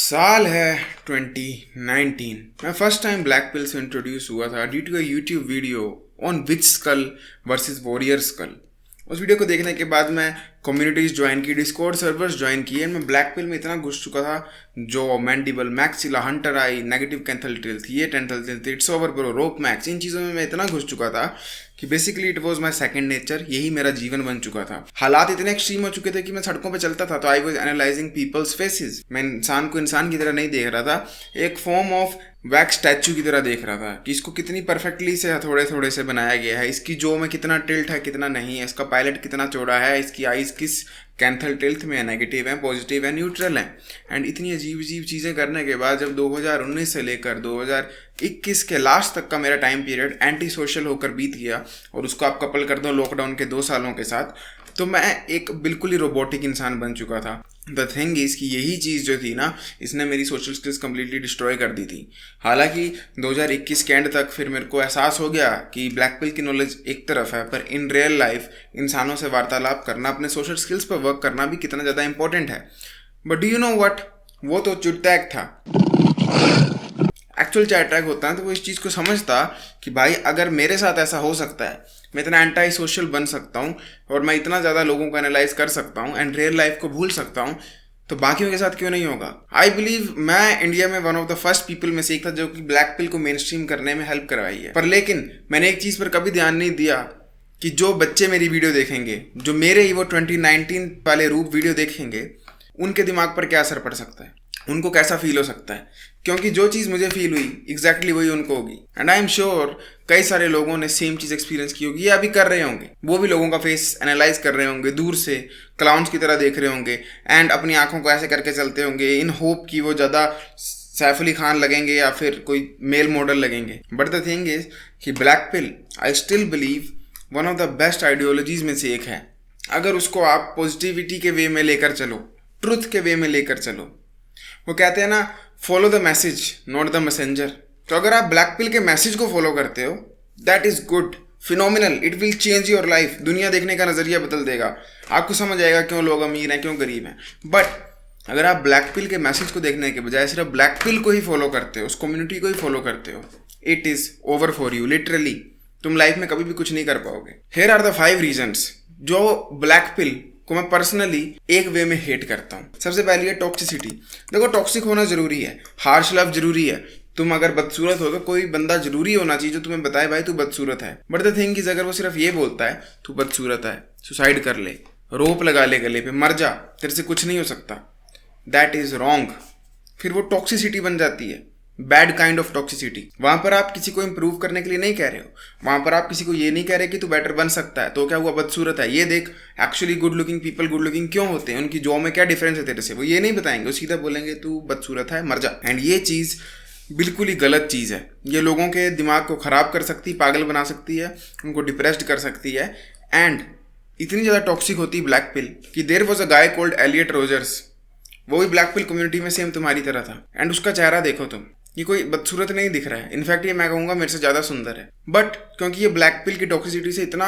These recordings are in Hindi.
साल है 2019। मैं फर्स्ट टाइम ब्लैक पिल से इंट्रोड्यूस हुआ था due to a YouTube video on which skull versus warrior skull. उस वीडियो को देखने के बाद मैं कम्युनिटीज ज्वाइन की, डिस्कॉर्ड सर्वर्स ज्वाइन किए एंड मैं ब्लैक पिल में इतना घुस चुका था। जो mandible, maxilla, hunter eye, negative canthal tilt, ये टेंथल tilt, it's over bro, rope max, इन चीज़ों में मैं इतना घुस चुका था कि basically it was my second nature. यही मेरा जीवन बन चुका था। हालात इतने एक्सट्रीम हो चुके थे कि मैं सड़कों पे चलता था तो I was analysing peoples faces. मैं इंसान को इंसान की तरह नहीं देख रहा था, एक फॉर्म ऑफ वैक्स स्टैचू की तरह देख रहा था कि इसको कितनी परफेक्टली से थोड़े थोड़े से बनाया गया है, इसकी जो में कितना टिल्ट है कितना नहीं है, इसका पायलट कितना चौड़ा है, इसकी आइज किस कैंथल टिल्थ में है, नेगेटिव है, पॉजिटिव है, न्यूट्रल है। एंड इतनी अजीब अजीब चीज़ें करने के बाद जब 2019 से लेकर 2021 के लास्ट तक का मेरा टाइम पीरियड एंटी सोशल होकर बीत गया और उसको आप कपल कर दो लॉकडाउन के 2 सालों के साथ, तो मैं एक बिल्कुल ही रोबोटिक इंसान बन चुका था। द थिंग इज़ कि यही चीज़ जो थी ना, इसने मेरी सोशल स्किल्स कम्प्लीटली डिस्ट्रॉय कर दी थी। हालांकि 2021 के एंड तक फिर मेरे को एहसास हो गया कि ब्लैक पिल की नॉलेज एक तरफ है, पर इन रियल लाइफ इंसानों से वार्तालाप करना, अपने सोशल स्किल्स पर वर्क करना भी कितना ज़्यादा इंपॉर्टेंट है। But do you know what, वो तो चुटैक था। एक्चुअल चैट टैग होता है तो वो इस चीज़ को समझता कि भाई अगर मेरे साथ ऐसा हो सकता है, मैं इतना एंटी सोशल बन सकता हूँ और मैं इतना ज़्यादा लोगों को एनालाइज कर सकता हूँ एंड रियल लाइफ को भूल सकता हूँ, तो बाकियों के साथ क्यों नहीं होगा। आई बिलीव मैं इंडिया में one of the first people में से एक था जो कि ब्लैक पिल को मेन स्ट्रीम करने में हेल्प करवाई है। पर लेकिन मैंने एक चीज़ पर कभी ध्यान नहीं दिया कि जो बच्चे मेरी वीडियो देखेंगे, जो मेरे ही वो 2019 वाले रूप वीडियो देखेंगे, उनके दिमाग पर क्या असर पड़ सकता है, उनको कैसा फील हो सकता है। क्योंकि जो चीज़ मुझे फील हुई एग्जैक्टली वही उनको होगी। एंड आई एम श्योर कई सारे लोगों ने सेम चीज़ एक्सपीरियंस की होगी या अभी कर रहे होंगे। वो भी लोगों का फेस एनालाइज कर रहे होंगे, दूर से क्लाउन्स की तरह देख रहे होंगे एंड अपनी आंखों को ऐसे करके चलते होंगे इन होप कि वो ज़्यादा सैफ अली खान लगेंगे या फिर कोई मेल मॉडल लगेंगे। बट द थिंग इज कि black pill I still believe one of the best ideologies में से एक है। अगर उसको आप पॉजिटिविटी के वे में लेकर चलो, ट्रुथ के वे में लेकर चलो। वो कहते हैं ना, follow the message not the messenger. तो अगर आप ब्लैक पिल के मैसेज को फॉलो करते हो, that is good, phenomenal, it will change your life. दुनिया देखने का नजरिया बदल देगा, आपको समझ आएगा क्यों लोग अमीर हैं, क्यों गरीब हैं। बट अगर आप ब्लैक पिल के मैसेज को देखने के बजाय सिर्फ ब्लैक पिल को ही फॉलो करते हो, उस कम्युनिटी को ही फॉलो करते हो, it is over for you. Literally तुम लाइफ में कभी भी कुछ नहीं कर पाओगे। हियर आर द 5 रीजंस जो ब्लैक पिल को मैं पर्सनली एक वे में हेट करता हूँ। सबसे पहली है टॉक्सिसिटी। देखो, टॉक्सिक होना जरूरी है, हार्श लव जरूरी है। तुम अगर बदसूरत हो तो कोई बंदा जरूरी होना चाहिए जो तुम्हें बताए भाई तू बदसूरत है। बट द थिंग इज, अगर वो सिर्फ ये बोलता है तू बदसूरत है, सुसाइड कर ले, रोप लगा ले गले पे, मर जा, तेरे से कुछ नहीं हो सकता, दैट इज रॉन्ग। फिर वो टॉक्सिसिटी बन जाती है, बैड काइंड ऑफ टॉक्सिसिटी। वहां पर आप किसी को इंप्रूव करने के लिए नहीं कह रहे हो, वहां पर आप किसी को ये नहीं कह रहे कि तू बेटर बन सकता है, तो क्या हुआ बदसूरत है, ये देख। Actually good looking people good looking क्यों होते हैं, उनकी जॉब में क्या डिफरेंस है तेरे से, वो ये नहीं बताएंगे, वो सीधा बोलेंगे तू बदसूरत है, मर जा। एंड ये चीज़ बिल्कुल ही गलत चीज़ है। ये लोगों के दिमाग को ख़राब कर सकती है, पागल बना सकती है, उनको डिप्रेस्ड कर सकती है। एंड इतनी ज़्यादा टॉक्सिक होती है ब्लैक पिल कि there was a guy called Elliot Rodgers. वो भी ब्लैक पिल कम्युनिटी में सेम तुम्हारी तरह था। एंड उसका चेहरा देखो तुम, ये कोई बदसूरत नहीं दिख रहा है, इनफैक्ट ये मैं कहूँगा मेरे से ज़्यादा सुंदर है। बट क्योंकि ये ब्लैक पिल की टॉक्सिसिटी से इतना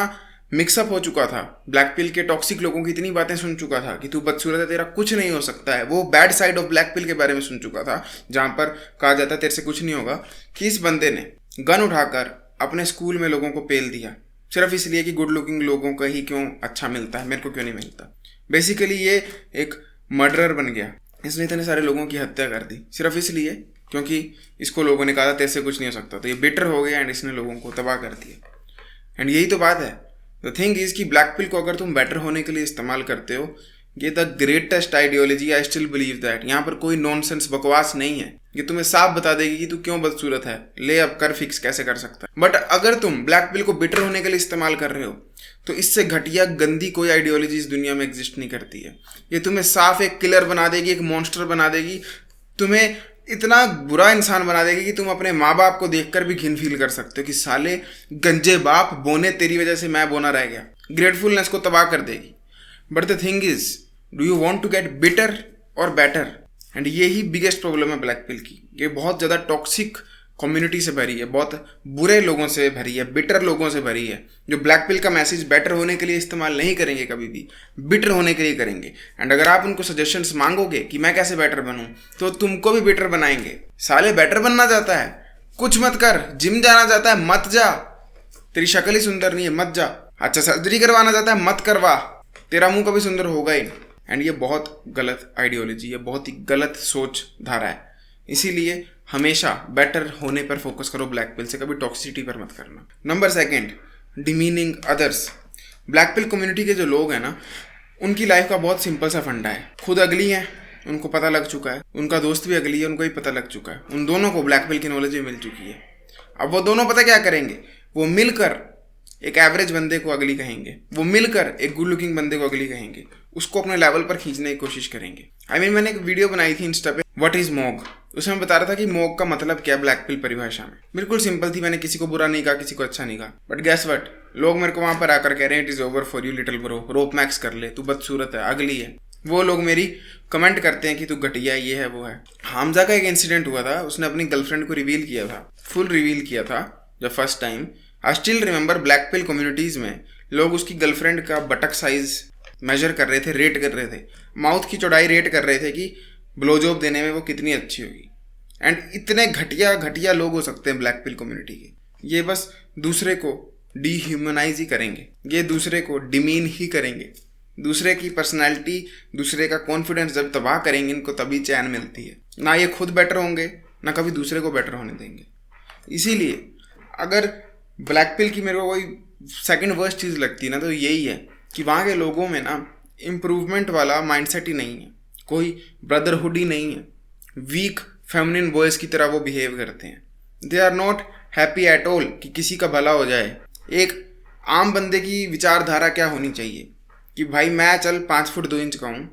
मिक्सअप हो चुका था, ब्लैक पिल के टॉक्सिक लोगों की इतनी बातें सुन चुका था कि तू बदसूरत है, तेरा कुछ नहीं हो सकता है, वो बैड साइड ऑफ ब्लैक पिल के बारे में सुन चुका था जहाँ पर कहा जाता है तेरे से कुछ नहीं होगा, कि इस बंदे ने गन उठाकर अपने स्कूल में लोगों को पेल दिया सिर्फ इसलिए कि गुड लुकिंग लोगों का ही क्यों अच्छा मिलता है, मेरे को क्यों नहीं मिलता। बेसिकली ये एक मर्डरर बन गया। इसने इतने सारे लोगों की हत्या कर दी सिर्फ इसलिए क्योंकि इसको लोगों ने कहा था तेरे से कुछ नहीं हो सकता, तो ये बिटर हो गया एंड इसने लोगों को तबाह कर दिया। एंड यही तो बात है। द थिंग इज कि ब्लैक पिल को अगर तुम बेटर होने के लिए इस्तेमाल करते हो, ये the greatest ideology, I still believe that. यहाँ पर कोई नॉनसेंस बकवास नहीं है, ये तुम्हें साफ बता देगी कि तू क्यों बदसूरत है, ले अब कर फिक्स कैसे कर सकता है। बट अगर तुम ब्लैक पिल को बिटर होने के लिए इस्तेमाल कर रहे हो, तो इससे घटिया गंदी कोई आइडियोलॉजी इस दुनिया में एग्जिस्ट नहीं करती है। ये तुम्हें साफ एक किलर बना देगी, एक मॉन्स्टर बना देगी, तुम्हें इतना बुरा इंसान बना देगी कि तुम अपने माँ बाप को देखकर भी घिन फील कर सकते हो कि साले गंजे बाप बोने, तेरी वजह से मैं बोना रह गया। ग्रेटफुलनेस को तबाह कर देगी। But the thing is, do you want to get bitter और बेटर? एंड यही बिगेस्ट प्रॉब्लम है ब्लैक पिल की। ये बहुत ज़्यादा टॉक्सिक कम्युनिटी से भरी है, बहुत बुरे लोगों से भरी है, बिटर लोगों से भरी है, जो ब्लैक पिल का मैसेज बेटर होने के लिए इस्तेमाल नहीं करेंगे, कभी भी बिटर होने के लिए करेंगे। एंड अगर आप उनको सजेशंस मांगोगे कि मैं कैसे बेटर बनूं, तो तुमको भी बेटर बनाएंगे। साले बेटर बनना चाहता है, कुछ मत कर। जिम जाना चाहता है, मत जा, तेरी शक्ल ही सुंदर नहीं है, मत जा। अच्छा, सर्जरी करवाना चाहता है, मत करवा, तेरा मुंह कभी सुंदर होगा ही नहीं। एंड ये बहुत गलत आइडियोलॉजी है, बहुत ही गलत सोच धारा है। इसीलिए हमेशा बेटर होने पर फोकस करो ब्लैक पिल से, कभी टॉक्सिसिटी पर मत करना। Number 2, demeaning others. Black pill community के जो लोग हैं ना, उनकी लाइफ का बहुत सिंपल सा फंडा है। खुद अगली है, उनको पता लग चुका है, उनका दोस्त भी अगली है, उनको भी पता लग चुका है, उन दोनों को ब्लैक पिल की नॉलेज भी मिल चुकी है। अब वो दोनों पता क्या करेंगे, वो मिलकर एक एवरेज बंदे को अगली कहेंगे, वो मिलकर एक गुड लुकिंग बंदे को अगली कहेंगे, उसको अपने लेवल पर खींचने की कोशिश करेंगे। मैंने एक वीडियो बनाई थी इंस्टा पे, व्हाट इज मोग। उसमें बता रहा था कि मोग का मतलब क्या ब्लैक पिल परिभाषा में। बिल्कुल सिंपल थी, मैंने किसी को बुरा नहीं कहा, किसी को अच्छा नहीं कहा। बट गैस व्हाट, लोग मेरे को वहां पर आकर कह रहे हैं it is over for you little bro, rope max कर ले, तू बदसूरत है, अगली है। वो लोग मेरी कमेंट करते हैं कि तू घटिया, ये है वो है। हामजा का एक इंसिडेंट हुआ था, उसने अपनी गर्लफ्रेंड को रिवील किया था, फुल रिवील किया था जब first time. I still remember black pill communities में लोग उसकी गर्लफ्रेंड का बटक साइज मेजर कर रहे थे, रेट कर रहे थे, माउथ की चौड़ाई रेट कर रहे थे कि ब्लो जॉब देने में वो कितनी अच्छी होगी। एंड इतने घटिया लोग हो सकते हैं ब्लैक पिल कम्युनिटी के, ये बस दूसरे को डीह्यूमनाइज ही करेंगे, ये दूसरे को डिमीन ही करेंगे, दूसरे की पर्सनैलिटी, दूसरे का कॉन्फिडेंस जब तबाह करेंगे, इनको तभी चैन मिलती है। ना ये खुद बेटर होंगे, ना कभी दूसरे को बेटर होने देंगे। इसीलिए अगर ब्लैक पिल की मेरे को कोई सेकंड वर्स्ट चीज़ लगती है ना, तो यही है कि वहाँ के लोगों में ना इम्प्रूवमेंट वाला माइंडसेट ही नहीं है, कोई ब्रदरहुड ही नहीं है। वीक फेमिनिन बॉयज़ की तरह वो बिहेव करते हैं। They are not happy at all कि किसी का भला हो जाए। एक आम बंदे की विचारधारा क्या होनी चाहिए कि भाई मैं चल 5 फुट 2 इंच का हूँ,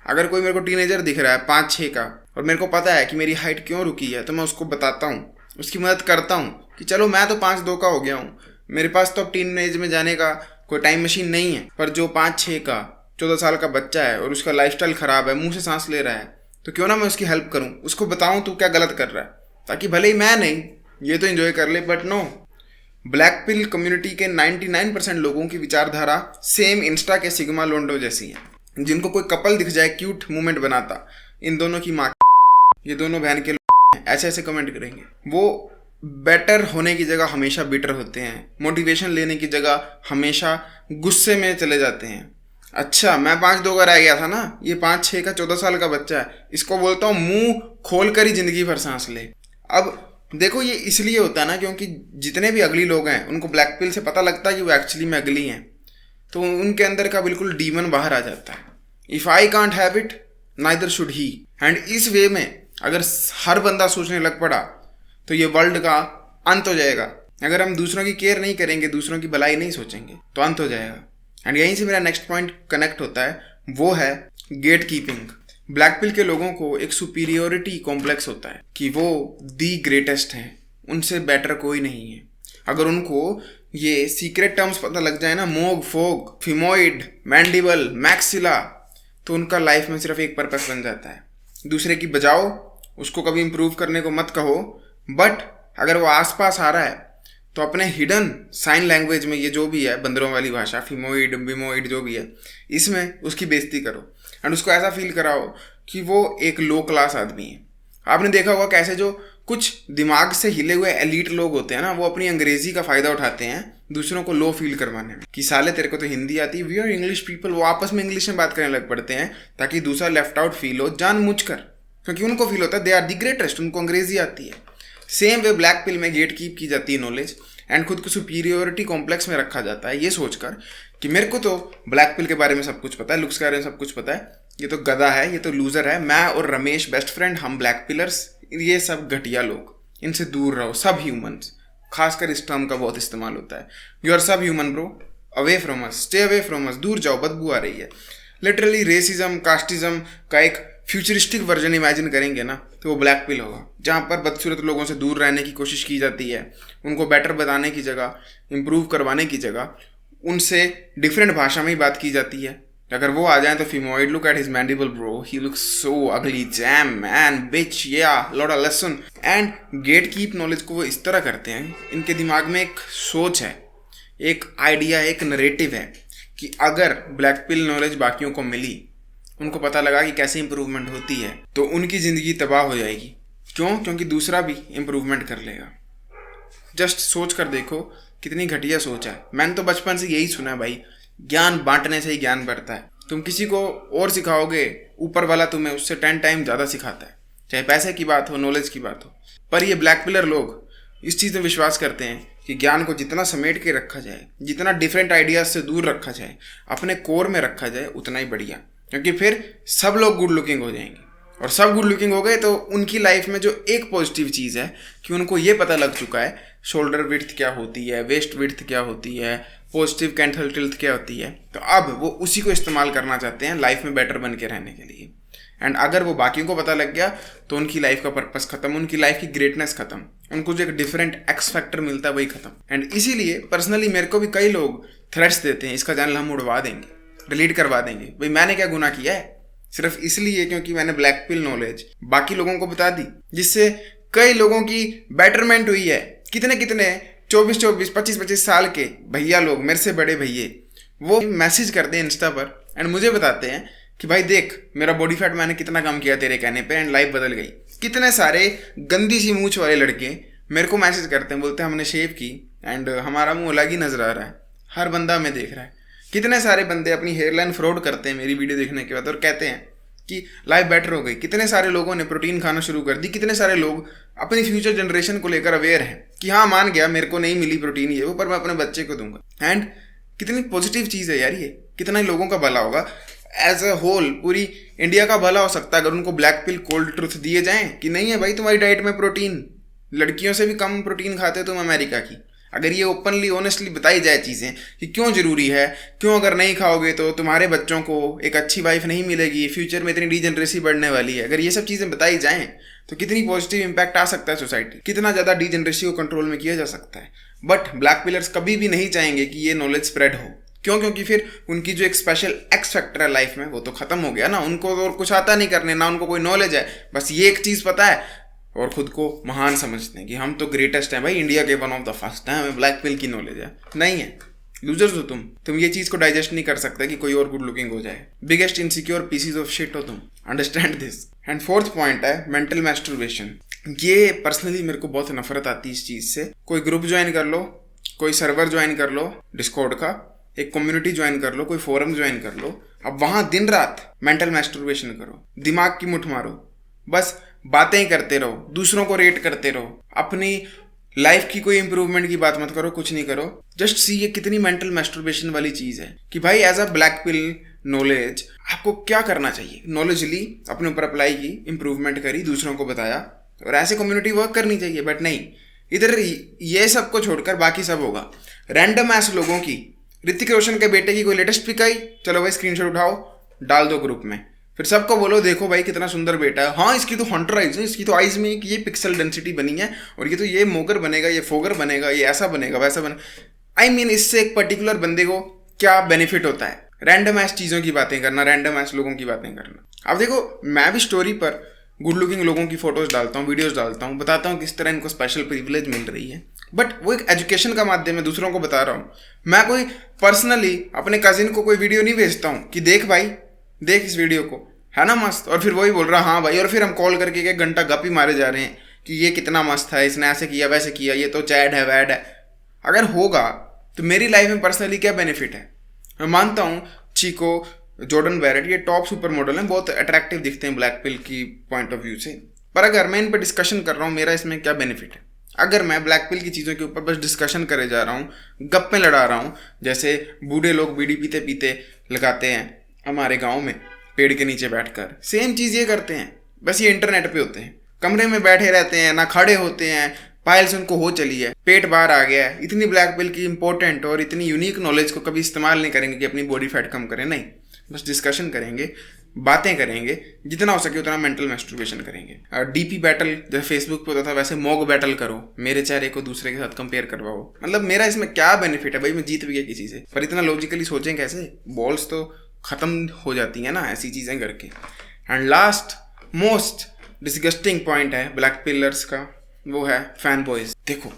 अगर कोई मेरे को टीनेजर दिख रहा है 5-6 का, और मेरे को पता है कि मेरी हाइट क्यों रुकी है, तो मैं उसको बताता हूँ, उसकी मदद करता हूँ कि चलो मैं तो 5'2" का हो गया हूँ, मेरे पास तो अब टीनेज में जाने का कोई टाइम मशीन नहीं है, पर जो 5-6 का 14 साल का बच्चा है और उसका लाइफस्टाइल ख़राब है, मुंह से सांस ले रहा है, तो क्यों ना मैं उसकी हेल्प करूँ, उसको बताऊँ तू क्या गलत कर रहा है, ताकि भले ही मैं नहीं, ये तो एंजॉय कर ले। But no, black pill community के 99% लोगों की विचारधारा सेम इंस्टा के सिग्मा लोंडो जैसी है। जिनको कोई कपल दिख जाए क्यूट मूवमेंट बनाता, इन दोनों की माँ, ये दोनों बहन के ऐसे ऐसे कमेंट करेंगे। वो बेटर होने की जगह हमेशा बिटर होते हैं, मोटिवेशन लेने की जगह हमेशा गुस्से में चले जाते हैं। अच्छा, मैं 5'2" का रह गया था ना, ये 5-6 का 14 साल का बच्चा है, इसको बोलता हूँ मुंह खोल कर ही जिंदगी भर सांस ले। अब देखो, ये इसलिए होता है ना क्योंकि जितने भी अगली लोग हैं उनको ब्लैक पिल से पता लगता है कि वो एक्चुअली में अगली हैं, तो उनके अंदर का बिल्कुल डीमन बाहर आ जाता है। If I can't have it neither should he. And इस वे में अगर हर बंदा सोचने लग पड़ा तो ये वर्ल्ड का अंत हो जाएगा। अगर हम दूसरों की केयर नहीं करेंगे, दूसरों की भलाई नहीं सोचेंगे, तो अंत हो जाएगा। एंड यहीं से मेरा नेक्स्ट पॉइंट कनेक्ट होता है, वो है गेट कीपिंग। ब्लैक पिल के लोगों को एक सुपीरियोरिटी कॉम्प्लेक्स होता है कि वो दी ग्रेटेस्ट हैं, उनसे बेटर कोई नहीं है। अगर उनको ये सीक्रेट टर्म्स पता लग जाए ना, मोग, फोग, फिमोइड, मैंडिबल, मैक्सिला, तो उनका लाइफ में सिर्फ एक पर्पस बन जाता है, दूसरे की बजाओ, उसको कभी इंप्रूव करने को मत कहो, बट अगर वो आसपास आ रहा है तो अपने हिडन साइन लैंग्वेज में, ये जो भी है बंदरों वाली भाषा, फिमोइड, बिमोइड जो भी है, इसमें उसकी बेइज्जती करो एंड उसको ऐसा फील कराओ कि वो एक लो क्लास आदमी है। आपने देखा होगा कैसे जो कुछ दिमाग से हिले हुए एलीट लोग होते हैं ना, वो अपनी अंग्रेजी का फ़ायदा उठाते हैं दूसरों को लो फील करवाने में, कि साले तेरे को तो हिंदी आती है, वी आर इंग्लिश पीपल। वो आपस में इंग्लिश में बात करने लग पड़ते हैं ताकि दूसरा लेफ्ट आउट फील हो जानबूझकर, क्योंकि उनको फील होता है दे आर दी ग्रेटेस्ट, उनको अंग्रेजी आती है। सेम वे ब्लैक पिल में गेट कीप की जाती है नॉलेज एंड खुद को सुपीरियोरिटी कॉम्प्लेक्स में रखा जाता है, ये सोचकर कि मेरे को तो ब्लैक पिल के बारे में सब कुछ पता है, लुक्स के बारे में सब कुछ पता है, ये तो गधा है, ये तो लूजर है, मैं और रमेश बेस्ट फ्रेंड, हम ब्लैक पिलर्स, ये सब घटिया लोग, इनसे दूर रहो। सब ह्यूमंस, खासकर इस टर्म का बहुत इस्तेमाल होता है, यू आर सब human bro, away from us, stay away from us, दूर जाओ, बदबू आ रही है। लिटरली रेसिज्म, कास्टिज्म का एक फ्यूचरिस्टिक वर्जन इमेजिन करेंगे ना, तो वो ब्लैक पिल होगा, जहाँ पर बदसूरत लोगों से दूर रहने की कोशिश की जाती है, उनको बेटर बताने की जगह, इम्प्रूव करवाने की जगह, उनसे डिफरेंट भाषा में ही बात की जाती है, अगर वो आ जाए तो femoid, look at his mandible bro, he looks so ugly, jam man, bitch, या lot of lesson. And get keep knowledge को वो इस तरह करते हैं, इनके दिमाग में एक सोच है, एक आइडिया, एक नरेटिव है कि अगर ब्लैक पिल नॉलेज बाकियों को मिली, उनको पता लगा कि कैसे इंप्रूवमेंट होती है, तो उनकी ज़िंदगी तबाह हो जाएगी। क्यों? क्योंकि दूसरा भी इंप्रूवमेंट कर लेगा। जस्ट सोच कर देखो कितनी घटिया सोच है। मैंने तो बचपन से यही सुना है भाई, ज्ञान बांटने से ही ज्ञान बढ़ता है। तुम किसी को और सिखाओगे, ऊपर वाला तुम्हें उससे 10 टाइम ज़्यादा सिखाता है, चाहे पैसे की बात हो, नॉलेज की बात हो। पर ये ब्लैक पिलर लोग इस चीज़ में विश्वास करते हैं कि ज्ञान को जितना समेट के रखा जाए, जितना डिफरेंट आइडियाज से दूर रखा जाए, अपने कोर में रखा जाए, उतना ही बढ़िया। क्योंकि फिर सब लोग गुड लुकिंग हो जाएंगे, और सब गुड लुकिंग हो गए तो उनकी लाइफ में जो एक पॉजिटिव चीज़ है कि उनको ये पता लग चुका है शोल्डर विड्थ क्या होती है, वेस्ट विड्थ क्या होती है, पॉजिटिव कैंथल टिल्ट क्या होती है, तो अब वो उसी को इस्तेमाल करना चाहते हैं लाइफ में बेटर बन के रहने के लिए। एंड अगर वो बाकियों को पता लग गया तो उनकी लाइफ का पर्पस खत्म, उनकी लाइफ की ग्रेटनेस खत्म, उनको जो एक डिफरेंट एक्स फैक्टर मिलता है वही खत्म। एंड इसीलिए पर्सनली मेरे को भी कई लोग थ्रेट्स देते हैं, इसका चैनल हम उड़वा देंगे, डिलीट करवा देंगे। भाई मैंने क्या गुनाह किया है? सिर्फ इसलिए क्योंकि मैंने ब्लैक पिल नॉलेज बाकी लोगों को बता दी, जिससे कई लोगों की बेटरमेंट हुई है। कितने 24-24, 25-25 साल के भैया लोग, मेरे से बड़े भैये, वो मैसेज करते हैं इंस्टा पर एंड मुझे बताते हैं कि भाई देख मेरा बॉडी फैट मैंने कितना कम किया तेरे कहने पे एंड लाइफ बदल गई। कितने सारे गंदी सी मूंछ वाले लड़के मेरे को मैसेज करते हैं, बोलते हैं हमने शेव की एंड हमारा मुंह अलग ही नजर आ रहा है, हर बंदा हमें देख रहा है। कितने सारे बंदे अपनी हेयरलाइन फ्रॉड करते हैं मेरी वीडियो देखने के बाद और कहते हैं कि लाइफ बेटर हो गई। कितने सारे लोगों ने प्रोटीन खाना शुरू कर दी, कितने सारे लोग अपनी फ्यूचर जनरेशन को लेकर अवेयर हैं कि हाँ मान गया मेरे को नहीं मिली प्रोटीन ये वो, पर मैं अपने बच्चे को दूंगा। एंड कितनी पॉजिटिव चीज़ है यार ये, कितना ही लोगों का भला होगा। एज अ होल पूरी इंडिया का भला हो सकता है अगर उनको ब्लैक पिल कोल्ड ट्रुथ दिए जाएं कि नहीं है भाई तुम्हारी डाइट में प्रोटीन, लड़कियों से भी कम प्रोटीन खाते हो तुम अमेरिका की। अगर ये ओपनली ऑनेस्टली बताई जाए चीज़ें कि क्यों ज़रूरी है, क्यों अगर नहीं खाओगे तो तुम्हारे बच्चों को एक अच्छी वाइफ नहीं मिलेगी, फ्यूचर में इतनी डीजनरेसी बढ़ने वाली है, अगर ये सब चीज़ें बताई जाएं तो कितनी पॉजिटिव इंपैक्ट आ सकता है सोसाइटी, कितना ज़्यादा डीजनरेसी को कंट्रोल में किया जा सकता है। बट ब्लैक पिलर्स कभी भी नहीं चाहेंगे कि ये नॉलेज स्प्रेड हो। क्यों? क्योंकि फिर उनकी जो एक स्पेशल एक्स फैक्टर है लाइफ में वो तो खत्म हो गया ना। उनको तो और कुछ आता नहीं करने, ना उनको कोई नॉलेज है, बस ये एक चीज़ पता है और खुद को महान समझते हैं कि हम तो ग्रेटेस्ट हैं भाई, इंडिया के वन ऑफ द फर्स्ट हैं, हमें ब्लैक पिल की नॉलेज है। नहीं है, लूजर्स हो तुम ये चीज़ को डाइजेस्ट नहीं कर सकते कि कोई और गुड लुकिंग हो जाए। Biggest insecure PCs of shit हो तुम, understand this. And fourth point है मेंटल मैस्टरबेशन। ये पर्सनली मेरे को बहुत नफरत आती है इस चीज़ से। कोई ग्रुप ज्वाइन कर लो, कोई सर्वर ज्वाइन कर लो डिस्कॉर्ड का, एक कम्युनिटी ज्वाइन कर लो, कोई फोरम ज्वाइन कर लो, अब वहाँ दिन रात मेंटल मैस्टरबेशन करो, दिमाग की मुठ मारो, बस बातें ही करते रहो, दूसरों को रेट करते रहो, अपनी लाइफ की कोई इंप्रूवमेंट की बात मत करो, कुछ नहीं करो। जस्ट सी ये कितनी मेंटल मैस्टरबेशन वाली चीज़ है कि भाई as a black pill knowledge आपको क्या करना चाहिए। नॉलेज ली, अपने ऊपर अप्लाई की, इंप्रूवमेंट करी, दूसरों को बताया, और ऐसे कम्युनिटी वर्क करनी चाहिए। बट नहीं, इधर ये सब को छोड़कर बाकी सब होगा। रैंडम ऐसे लोगों की, ऋतिक रोशन के बेटे की कोई लेटेस्ट पिक आई, चलो भाई स्क्रीनशॉट उठाओ, डाल दो ग्रुप में, फिर सबको बोलो देखो भाई कितना सुंदर बेटा है, हाँ इसकी तो हंटर आइज है, इसकी तो आइज में ये पिक्सल डेंसिटी बनी है, और ये तो ये मोगर बनेगा, ये फोगर बनेगा, ये ऐसा बनेगा वैसा बनेगा। आई मीन इससे एक पर्टिकुलर बंदे को क्या बेनिफिट होता है? रैंडम ऐस चीज़ों की बातें करना, रैंडम ऐस लोगों की बातें करना। अब देखो मैं भी स्टोरी पर गुड लुकिंग लोगों की फोटोज डालता हूँ, वीडियोज डालता हूँ, बताता हूँ किस तरह इनको स्पेशल प्रिविलेज मिल रही है, बट वो एक एजुकेशन का माध्यम है, दूसरों को बता रहा हूँ। मैं कोई पर्सनली अपने कजिन को कोई वीडियो नहीं भेजता हूँ कि देख भाई देख इस वीडियो को, है ना मस्त, और फिर वही बोल रहा हाँ भाई, और फिर हम कॉल करके 1 घंटा गप ही मारे जा रहे हैं कि ये कितना मस्त है, इसने ऐसे किया वैसे किया, ये तो चैड है वैड है। अगर होगा तो मेरी लाइफ में पर्सनली क्या बेनिफिट है? मैं मानता हूँ चीको, जॉर्डन बैरेट ये टॉप सुपर मॉडल हैं, बहुत अट्रैक्टिव दिखते हैं ब्लैक पिल की पॉइंट ऑफ व्यू से, पर अगर मैं इन पर डिस्कशन कर रहा हूँ मेरा इसमें क्या बेनिफिट है? अगर मैं ब्लैक पिल की चीज़ों के ऊपर बस डिस्कशन करे जा रहा हूँ, गप्पे लड़ा रहा हूँ, जैसे बूढ़े लोग बीड़ी पीते पीते लगाते हैं हमारे गाँव में पेड़ के नीचे बैठकर, सेम चीज़ ये करते हैं, बस ये इंटरनेट पे होते हैं, कमरे में बैठे रहते हैं, ना खड़े होते हैं, पाइल्स उनको हो चली है, पेट बाहर आ गया है। इतनी ब्लैक पिल की इंपॉर्टेंट और इतनी यूनिक नॉलेज को कभी इस्तेमाल नहीं करेंगे कि अपनी बॉडी फैट कम करें, नहीं, बस डिस्कशन करेंगे, बातें करेंगे, जितना हो सके उतना मेंटल मैस्टरबेशन करेंगे। डीपी बैटल जैसे फेसबुक पे होता था वैसे मॉक बैटल करो, मेरे चेहरे को दूसरे के साथ कंपेयर करवाओ। मतलब मेरा इसमें क्या बेनिफिट है भाई, मैं जीत भी गया किसी से, पर इतना लॉजिकली सोचें कैसे? बॉल्स तो ख़त्म हो जाती हैं ना ऐसी चीज़ें करके। And last most disgusting point है ब्लैक पिलर्स का, वो है फैन बॉयज़। देखो,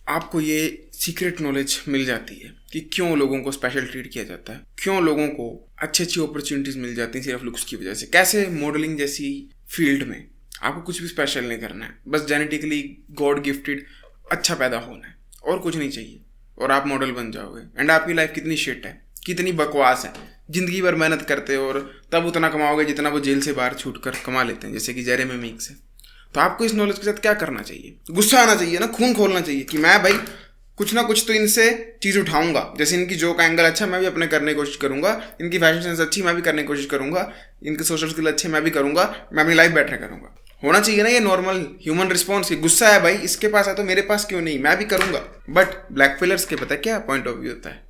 आपको ये सीक्रेट नॉलेज मिल जाती है कि क्यों लोगों को स्पेशल ट्रीट किया जाता है, क्यों लोगों को अच्छी अच्छी अपॉर्चुनिटीज़ मिल जाती हैं सिर्फ लुक्स की वजह से। कैसे मॉडलिंग जैसी फील्ड में आपको कुछ भी स्पेशल नहीं करना है, बस जेनेटिकली गॉड गिफ्टेड अच्छा पैदा होना है और कुछ नहीं चाहिए, और आप मॉडल बन जाओगे। एंड आपकी लाइफ कितनी शिट है, कितनी बकवास है, ज़िंदगी भर मेहनत करते हो और तब उतना कमाओगे जितना वो जेल से बाहर छूट कर कमा लेते हैं, जैसे कि जेरेमी मीक्स है। तो आपको इस नॉलेज के साथ क्या करना चाहिए? गुस्सा आना चाहिए ना, खून खोलना चाहिए कि मैं भाई कुछ ना कुछ तो इनसे चीज़ उठाऊंगा। जैसे इनकी जोक एंगल अच्छा, मैं भी अपने करने की कोशिश करूंगा, इनकी फैशन सेंस अच्छी, मैं भी करने की कोशिश करूंगा, इनके सोशल स्किल अच्छे, मैं भी करूंगा, मैं अपनी लाइफ बेटर करूंगा। होना चाहिए ना ये नॉर्मल ह्यूमन रिस्पॉन्स। गुस्सा है भाई, इसके पास है तो मेरे पास क्यों नहीं, मैं भी करूंगा। बट ब्लैक पिलर्स के पता है क्या पॉइंट ऑफ व्यू होता है?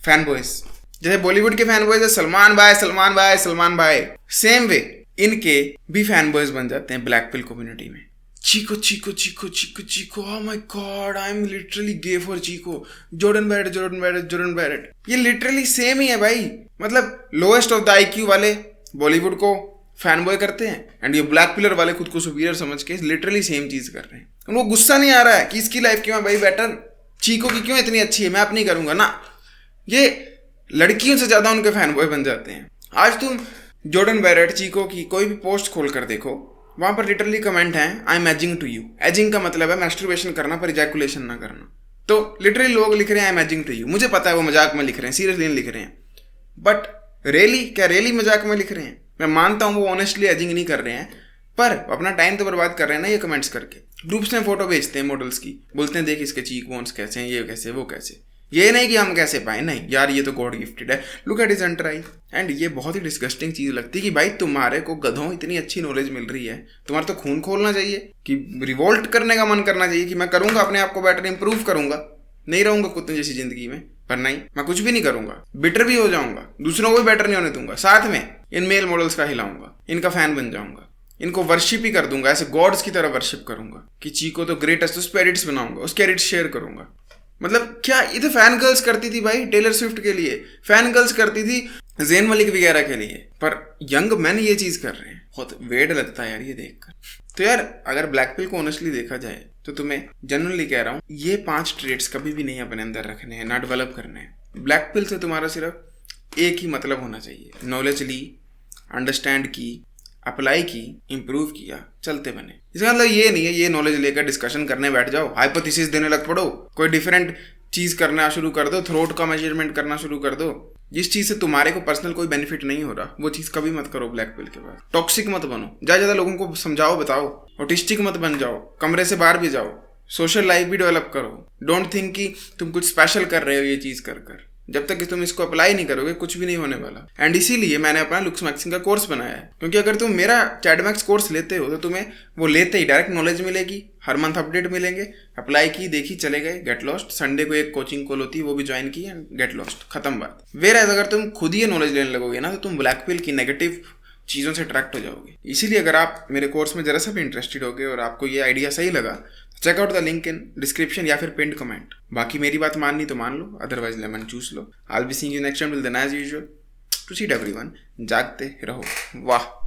फैन बॉयज, जैसे बॉलीवुड के फैन बॉयज है सलमान भाई सलमान भाई सलमान भाई, सेम वे इनके भी फैन बॉयज बन जाते हैं ब्लैक पिल कम्युनिटी में। Chico Chico Chico Chico Chico, oh my God, I am literally gay for Chico, Jordan Barrett Jordan Barrett Jordan Barrett. ये लिटरली सेम ही है भाई। मतलब लोएस्ट ऑफ द आईक्यू वाले बॉलीवुड को फैन बॉय करते हैं, एंड ये ब्लैक पिलर वाले खुद को सुपीरियर समझ के लिटरली सेम चीज कर रहे हैं। उनको गुस्सा नहीं आ रहा है कि इसकी लाइफ क्यों है भाई बेटर, चीको की क्यों इतनी अच्छी है, मैं अपनी करूंगा ना। ये लड़कियों से ज्यादा उनके फैन बॉय बन जाते हैं। आज तुम जॉर्डन बैरेट, चीको की कोई भी पोस्ट खोल कर देखो, वहां पर लिटरली कमेंट है I am edging to you. Edging का मतलब है मैस्टरबेशन करना पर इजैकुलेशन ना करना। तो लिटरली लोग लिख रहे हैं I am edging to you. मुझे पता है वो मजाक में लिख रहे हैं, सीरियसली नहीं लिख रहे हैं, बट रियली क्या रियली मजाक में लिख रहे हैं? मैं मानता हूँ वो ऑनेस्टली एजिंग नहीं कर रहे हैं, पर अपना टाइम तो बर्बाद कर रहे हैं ना ये कमेंट्स करके। ग्रुप्स में फोटो भेजते हैं मॉडल्स की, बोलते हैं देख इसके चीक बोन्स कैसे हैं, ये कैसे वो कैसे। ये नहीं कि हम कैसे पाए, नहीं यार ये तो गॉड गिफ्टेड है, look at his under I. And ये बहुत ही डिस्गस्टिंग चीज लगती है कि भाई तुम्हारे को गधों इतनी अच्छी नॉलेज मिल रही है, तुम्हारा तो खून खोलना चाहिए कि रिवोल्ट करने का मन करना चाहिए कि मैं करूंगा अपने आप को बेटर, इंप्रूव करूंगा, नहीं रहूंगा कुत्ते जैसी जिंदगी में। पर नहीं, मैं कुछ भी नहीं करूंगा, बिटर भी हो जाऊंगा, दूसरों को भी बेटर नहीं होने दूंगा, साथ में इन मेल मॉडल्स का हिलाऊंगा, इनका फैन बन जाऊंगा, इनको वर्शिप ही कर दूंगा, ऐसे गॉड्स की तरह वर्शिप करूंगा कि चीको तो ग्रेटेस्ट, उसके एडिट्स बनाऊंगा, उसके एडिट्स शेयर करूंगा। मतलब क्या ये तो फैन गर्ल्स करती थी भाई टेलर स्विफ्ट के लिए, फैन गर्ल्स करती थी ज़ेन मलिक वगैरह के लिए, पर यंग मैन ये चीज कर रहे हैं। बहुत वेड लगता है यार ये देखकर। तो यार अगर ब्लैक पिल को ऑनेस्टली देखा जाए तो तुम्हें जनरली कह रहा हूँ ये 5 ट्रेड्स कभी भी नहीं अपने अंदर रखने हैं, ना डेवलप करने हैं। ब्लैक पिल से तुम्हारा सिर्फ एक ही मतलब होना चाहिए, नॉलेज ली, अंडरस्टैंड की, अप्लाई की, इम्प्रूव किया, चलते बने। इसका मतलब ये नहीं है ये नॉलेज लेकर डिस्कशन करने बैठ जाओ, हाइपोथेसिस देने लग पड़ो, कोई डिफरेंट चीज करना शुरू कर दो, थ्रोट का मेजरमेंट करना शुरू कर दो। जिस चीज से तुम्हारे को पर्सनल कोई बेनिफिट नहीं हो रहा वो चीज कभी मत करो ब्लैक पिल के बाद। टॉक्सिक मत बनो, ज्यादा लोगों को समझाओ बताओ, ऑटिस्टिक मत बन जाओ, कमरे से बाहर भी जाओ, सोशल लाइफ भी डेवलप करो। डोंट थिंक कि तुम कुछ स्पेशल कर रहे हो ये चीज कर कर। जब तक कि तुम इसको अप्लाई नहीं करोगे कुछ भी नहीं होने वाला। एंड इसीलिए मैंने अपना लुक्स मैक्सिंग का कोर्स बनाया है, क्योंकि अगर तुम मेरा चैडमैक्स कोर्स लेते हो तो तुम्हें वो लेते ही डायरेक्ट नॉलेज मिलेगी, हर मंथ अपडेट मिलेंगे, अप्लाई की, देखी, चले गए, गेट लॉस्ट। संडे को एक कोचिंग कॉल होती है वो भी ज्वाइन की एंड गेट लॉस्ट, खत्म बात। वेयर अगर तुम खुद ही नॉलेज लेने लगोगे ना तो तुम ब्लैक पिल की नेगेटिव चीज़ों से अट्रैक्ट हो जाओगे। इसीलिए अगर आप मेरे कोर्स में जरा सा भी इंटरेस्टेड होगे और आपको ये आइडिया सही लगा, check out the link in description या फिर पिन्ड कमेंट। बाकी मेरी बात माननी तो मान लो, अदरवाइज लेमन चूस लो। I will be seeing you next time, will then as usual, to see everyone, जागते रहो। वाह।